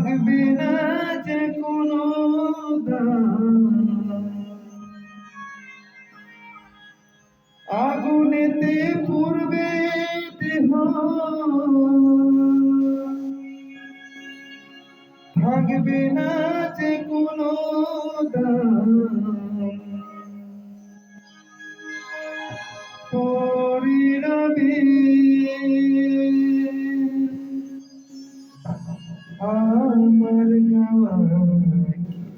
থাকবে না যে কোনো আগুনেতে পুড়বে দেহ, থাকবে না যে কোনো পরিণবে আমার গাওয়া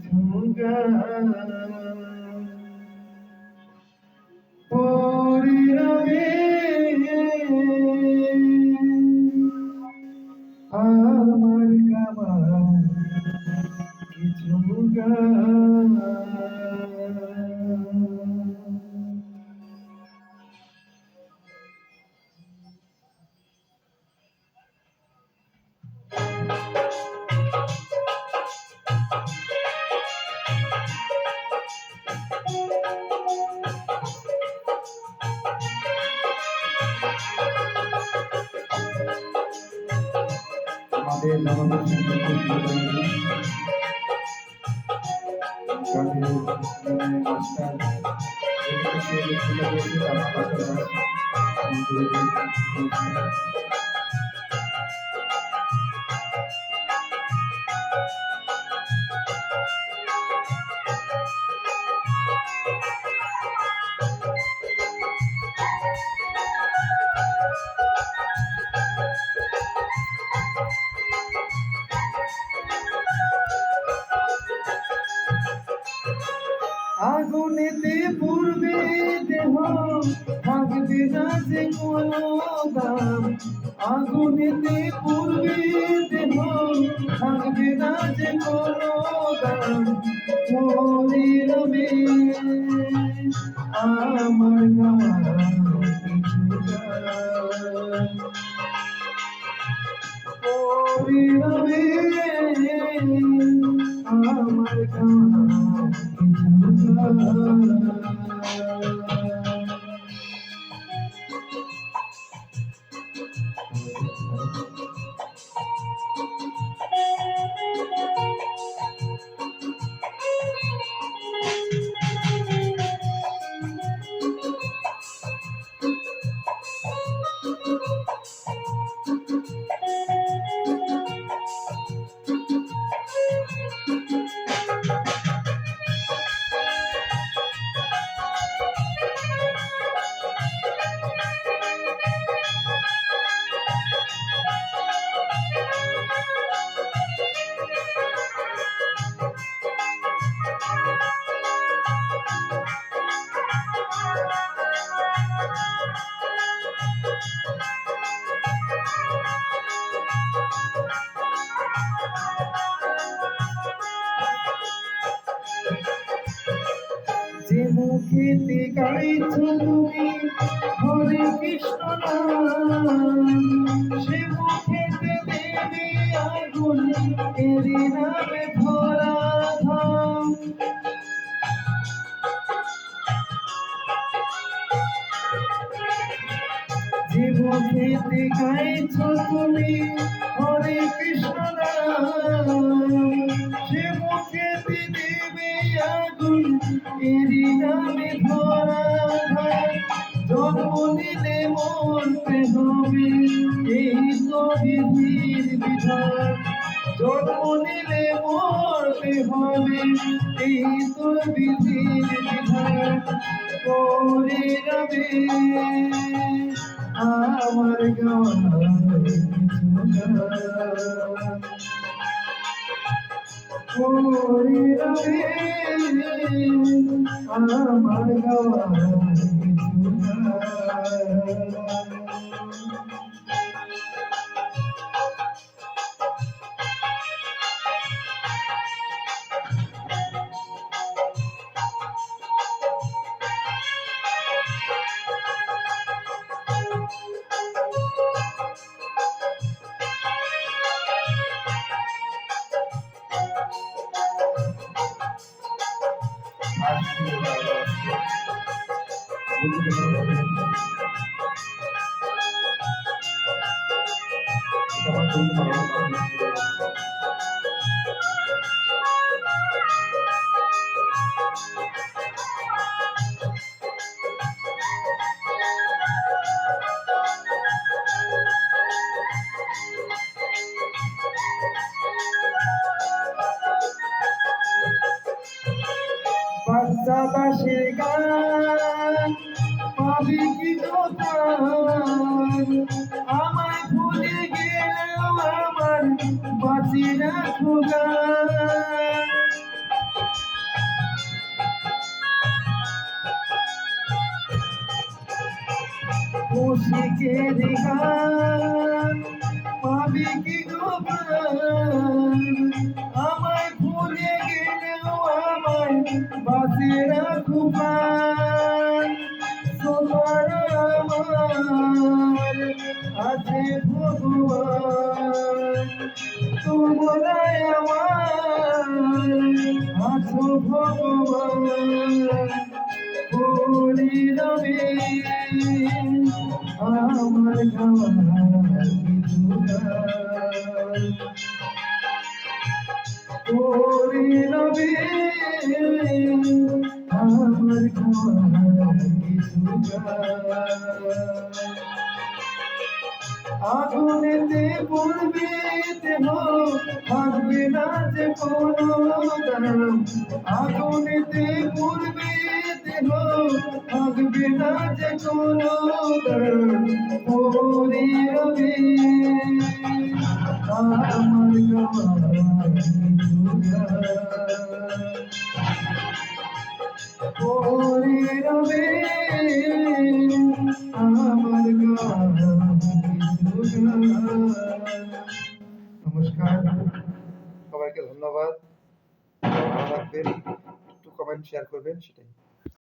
কিছু গান পরিণবে আমার গাওয়া কিছু গান। আমাদের আগুনেতে পুড়বে দেহ, থাকবে না যে কোনো দাম। আগুনেতে পুড়বে দেহ, থাকবে না যে কোনো দাম। পরিণবে আমার গাওয়া কিছু গান পরিণবে আমার গাওয়া কিছু গান। যে মুখেতে গাইছো তুমি হরে কৃষ্ণ নাম, সে মুখেতে দেবে আগুন এরি নামে ভরা ধাম। যে মুখেতে গাইছো তুমি হরে কৃষ্ণ নাম, সে মুখেতে দেবে আগুন এরি নামে ভরা ধাম। জন্ম নিলে মরতে হবে এই তো বিধির বিধান। জন্ম নিলে মরতে হবে এই তো বিধির বিধান। পরে যাবে আমার গাওয়া কিছু গান পরে যাবে আমার গাওয়া কিছু গান। পাবি কি দোকান আমায় ভুলে গেলেও আমার বাঁচি রাখো গান কৌশিকের গান পাবি কি দোকান আমায় ভুলে গেলেও আমায় বাঁচি রাখো গান তোমার আমার আছে ভগবান তোমরাই আমার আছো ভগবান করি রবি আমার গাওয়ার কিছু গান করি রবি আমার গাওয়ার কিছু গান আগুনেতে পড়বে দেহ থাকবে না যে কোনো দাম আগুনেতে পড়বে দেহ থাকবে না যে কোনো দাম পরি রবি আমার গাওয়ার কিছু গান পরি রবি আমার গাওয়ার কিছু গান নমস্কার সবাইকে ধন্যবাদ ভালো রাখবেন একটু কমেন্ট শেয়ার করবেন সেটাই